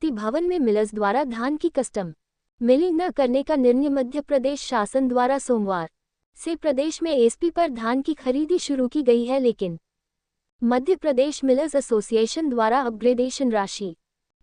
प्रगति भवन में मिलर्स द्वारा धान की कस्टम मिलिंग न करने का निर्णय। मध्य प्रदेश शासन द्वारा सोमवार से प्रदेश में एसपी पर धान की खरीदी शुरू की गई है, लेकिन मध्य प्रदेश मिलर्स एसोसिएशन द्वारा अपग्रेडेशन राशि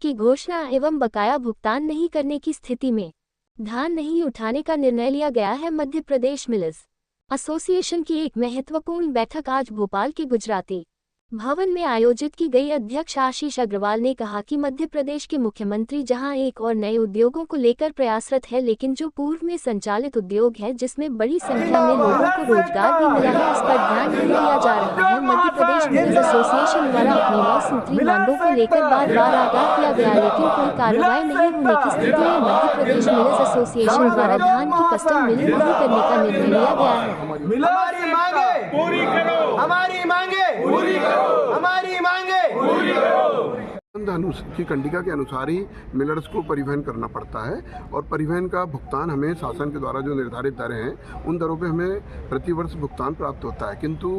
की घोषणा एवं बकाया भुगतान नहीं करने की स्थिति में धान नहीं उठाने का निर्णय लिया गया है। मध्य प्रदेश मिलर्स एसोसिएशन की एक महत्वपूर्ण बैठक आज भोपाल के गुजराती भवन में आयोजित की गई। अध्यक्ष आशीष अग्रवाल ने कहा कि मध्य प्रदेश के मुख्यमंत्री जहां एक और नए उद्योगों को लेकर प्रयासरत है, लेकिन जो पूर्व में संचालित उद्योग है जिसमें बड़ी संख्या में लोगों को रोजगार भी मिला है, इस पर ध्यान नहीं दिया जा रहा है। मध्य प्रदेश मिलर्स एसोसिएशन द्वारा अपनी 9 सूत्री मांगों को लेकर बार बार आगाह किया गया, लेकिन कोई कार्रवाई नहीं होने की स्थिति में मध्य प्रदेश मिलर्स एसोसिएशन द्वारा धान की कस्टम मिलिंग नहीं करने का निर्णय लिया गया है। हमारी मांगे पूरी करो, हमारी मांगे पूरी करो, हमारी मांगे पूरी करो। की कंडिका के अनुसार ही मिलर्स को परिवहन करना पड़ता है और परिवहन का भुगतान हमें शासन के द्वारा जो निर्धारित दरें हैं उन दरों पे हमें प्रतिवर्ष भुगतान प्राप्त होता है। किंतु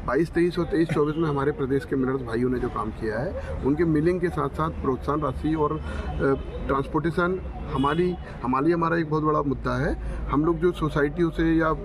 22-23 और 23-24 में हमारे प्रदेश के मिलर्स भाइयों ने जो काम किया है उनके मिलिंग के साथ साथ प्रोत्साहन राशि और ट्रांसपोर्टेशन हमारा एक बहुत बड़ा मुद्दा है। हम लोग जो सोसाइटियों से या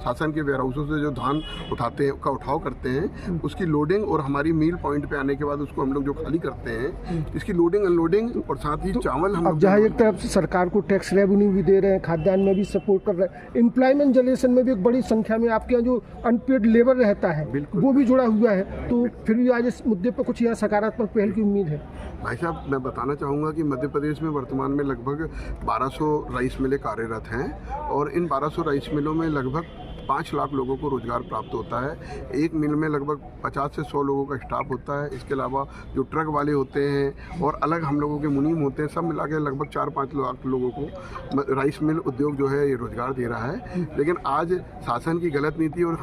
शासन के वेयरहाउसों से जो धान उठाते हैं का उठाव करते हैं, उसकी लोडिंग और हमारी मील पॉइंट पे आने के बाद उसको हम लोग जो खाली करते हैं, इसकी लोडिंग अनलोडिंग और साथ ही चावल हम अब जहाँ एक तरफ से सरकार को टैक्स रेवेन्यू भी दे रहे हैं, खाद्यान्न में भी सपोर्ट कर रहे हैं, एम्प्लॉयमेंट जनरेशन में भी एक बड़ी संख्या में आपके यहाँ जो अनपेड लेबर रहता है वो भी जुड़ा हुआ है, तो फिर भी आज इस मुद्दे पर कुछ यहाँ सकारात्मक पहल की उम्मीद है। भाई साहब, मैं बताना चाहूँगा कि मध्य प्रदेश में वर्तमान में लगभग 1200 राइस मिलें कार्यरत हैं और इन 1200 राइस मिलों में लगभग 5 लाख लोगों को रोजगार प्राप्त होता है। एक मिल में लगभग 50 से 100 लोगों का स्टाफ होता है। इसके अलावा जो ट्रक वाले होते हैं और अलग हम लोगों के मुनीम होते हैं, सब मिला के लगभग 4-5 लाख लोगों को राइस मिल उद्योग जो है ये रोजगार दे रहा है। लेकिन आज शासन की गलत नीति और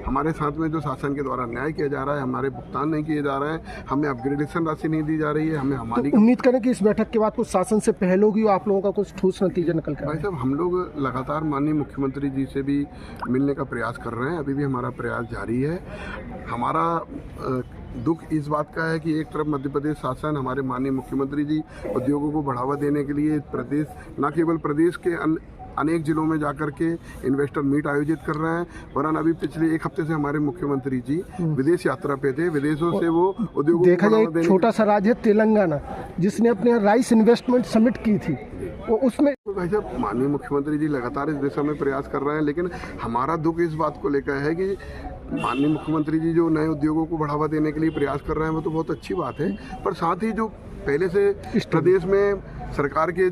हमारे साथ में जो शासन के द्वारा न्याय किया जा रहा है, हमारे भुगतान नहीं किए जा रहे हैं, हमें अपग्रेडेशन राशि नहीं दी जा रही है, हमें हमारी तो उम्मीद करें कि इस बैठक के बाद कुछ शासन से पहल होगी और आप लोगों का कुछ ठोस नतीजा निकल कर। भाई साहब, हम लोग लगातार माननीय मुख्यमंत्री जी से भी मिलने का प्रयास कर रहे हैं, अभी भी हमारा प्रयास जारी है। हमारा दुख इस बात का है कि एक तरफ मध्य प्रदेश शासन, हमारे माननीय मुख्यमंत्री जी उद्योगों को बढ़ावा देने के लिए प्रदेश न केवल प्रदेश के अनेक जिलों में जाकर के इन्वेस्टर मीट आयोजित कर रहे हैं, वरन अभी पिछले 1 हफ्ते से हमारे मुख्यमंत्री जी विदेश यात्रा पे थे। विदेशों से वो उद्योगों देखा जाए छोटा सा राज्य है तेलंगाना, जिसने अपने राइस इन्वेस्टमेंट समिट की थी, वो उसमें भाई साहब माननीय मुख्यमंत्री जी लगातार इस दिशा में प्रयास कर रहे हैं। लेकिन हमारा दुख इस बात को लेकर है कि माननीय मुख्यमंत्री जी जो नए उद्योगों को बढ़ावा देने के लिए प्रयास कर रहे हैं वो तो बहुत अच्छी बात है, पर साथ ही जो पहले से प्रदेश में सरकार के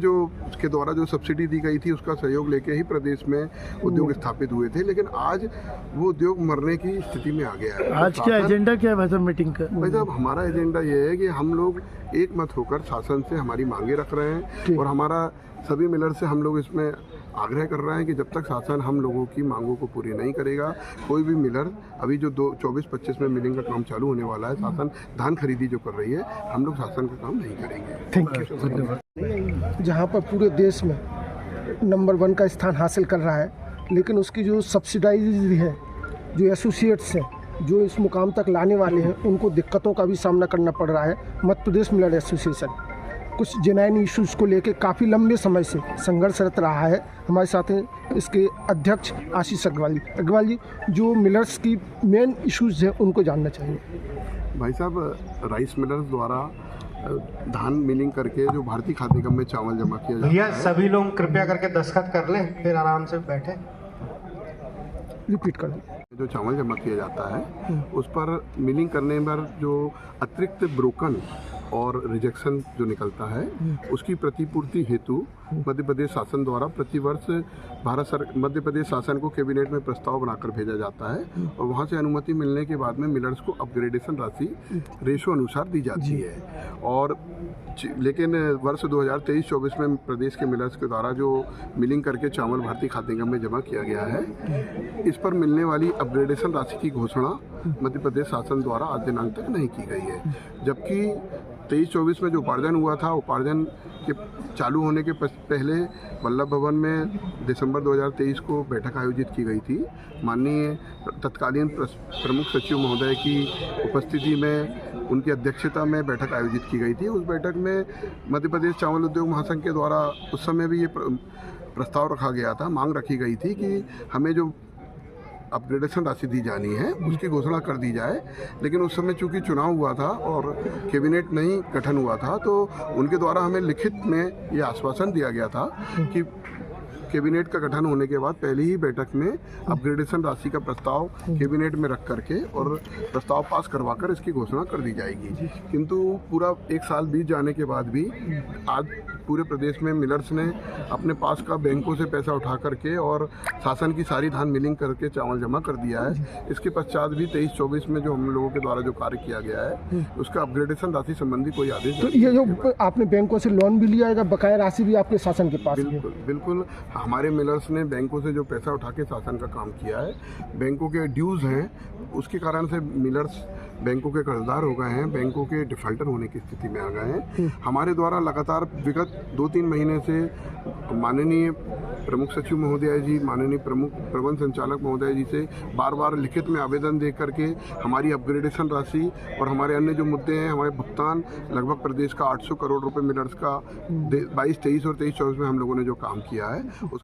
के द्वारा जो सब्सिडी दी गई थी उसका सहयोग लेके ही प्रदेश में उद्योग स्थापित हुए थे, लेकिन आज वो उद्योग मरने की स्थिति में आ गया है। आज क्या एजेंडा क्या है भाई साहब मीटिंग का? भाई साहब, हमारा एजेंडा ये है कि हम लोग एक मत होकर शासन से हमारी मांगे रख रहे हैं और हमारा सभी मिलर से हम लोग इसमें आग्रह कर रहे हैं कि जब तक शासन हम लोगों की मांगों को पूरी नहीं करेगा, कोई भी मिलर अभी जो 24-25 में मिलिंग का काम चालू होने वाला है, शासन धान खरीदी जो कर रही है, हम लोग शासन का काम नहीं करेंगे। थैंक यू, धन्यवाद। जहाँ पर पूरे देश में नंबर 1 का स्थान हासिल कर रहा है, लेकिन उसकी जो सब्सिडाइज है, जो एसोसिएट्स हैं जो इस मुकाम तक लाने वाले हैं, उनको दिक्कतों का भी सामना करना पड़ रहा है। मध्य प्रदेश मिलर एसोसिएशन कुछ जेन्युइन इश्यूज़ को लेकर काफ़ी लंबे समय से संघर्षरत रहा है। हमारे साथ हैं इसके अध्यक्ष आशीष अग्रवाल जी, जो मिलर्स की मेन इश्यूज़ हैं उनको जानना चाहिए। भाई साहब, राइस मिलर्स द्वारा धान मिलिंग करके जो भारतीय खाद्य निगम में चावल जमा किया जाता है। भैया सभी लोग कृपया करके दस्तखत कर लें, फिर आराम से बैठे। रिपीट कर दें। जो चावल जमा किया जाता है उस पर मिलिंग करने पर जो अतिरिक्त ब्रोकन और रिजेक्शन जो निकलता है उसकी प्रतिपूर्ति हेतु मध्य प्रदेश शासन द्वारा प्रतिवर्ष मध्य प्रदेश शासन को कैबिनेट में प्रस्ताव बनाकर भेजा जाता है और वहां से अनुमति मिलने के बाद में मिलर्स को अपग्रेडेशन राशि रेशो अनुसार दी जाती है। और लेकिन वर्ष 2023-24 में प्रदेश के मिलर्स के द्वारा जो मिलिंग करके चावल भारतीय खाद्य निगम में जमा किया गया है, इस पर मिलने वाली अपग्रेडेशन राशि की घोषणा मध्य प्रदेश शासन द्वारा आज दिनांक तक नहीं की गई है, जबकि 23-24 में जो उपार्जन हुआ था, उपार्जन के चालू होने के पहले वल्लभ भवन में दिसंबर 2023 को बैठक आयोजित की गई थी। माननीय तत्कालीन प्रमुख सचिव महोदय की उपस्थिति में, उनकी अध्यक्षता में बैठक आयोजित की गई थी। उस बैठक में मध्य प्रदेश चावल उद्योग महासंघ के द्वारा उस समय भी ये प्रस्ताव रखा गया था, मांग रखी गई थी कि हमें जो अपग्रेडेशन राशि दी जानी है उसकी घोषणा कर दी जाए। लेकिन उस समय चूंकि चुनाव हुआ था और कैबिनेट नहीं गठन हुआ था, तो उनके द्वारा हमें लिखित में ये आश्वासन दिया गया था कि कैबिनेट का गठन होने के बाद पहली ही बैठक में अपग्रेडेशन राशि का प्रस्ताव कैबिनेट में रख करके और प्रस्ताव पास करवाकर इसकी घोषणा कर दी जाएगी। किंतु पूरा 1 साल बीत जाने के बाद भी आज पूरे प्रदेश में मिलर्स ने अपने पास का बैंकों से पैसा उठा करके और शासन की सारी धान मिलिंग करके चावल जमा कर दिया है। इसके पश्चात भी 23-24 में जो हम लोगों के द्वारा जो कार्य किया गया है उसका अपग्रेडेशन राशि संबंधी कोई आदेश तो ये जो आपने बैंकों से लोन भी लिया है, बकाया राशि भी आपके शासन के पास है? बिल्कुल हमारे मिलर्स ने बैंकों से जो पैसा उठा के शासन का काम किया है, बैंकों के ड्यूज़ हैं, उसके कारण से मिलर्स बैंकों के कर्जदार हो गए हैं, बैंकों के डिफाल्टर होने की स्थिति में आ गए हैं। हमारे द्वारा लगातार विगत 2-3 महीने से माननीय प्रमुख सचिव महोदय जी, माननीय प्रमुख प्रबंध संचालक महोदय जी से बार बार लिखित में आवेदन दे करके हमारी अपग्रेडेशन राशि और हमारे अन्य जो मुद्दे हैं, हमारे भुगतान लगभग प्रदेश का 800 करोड़ रुपए मिलर्स का 22-23 और 23-24 में हम लोगों ने जो काम किया है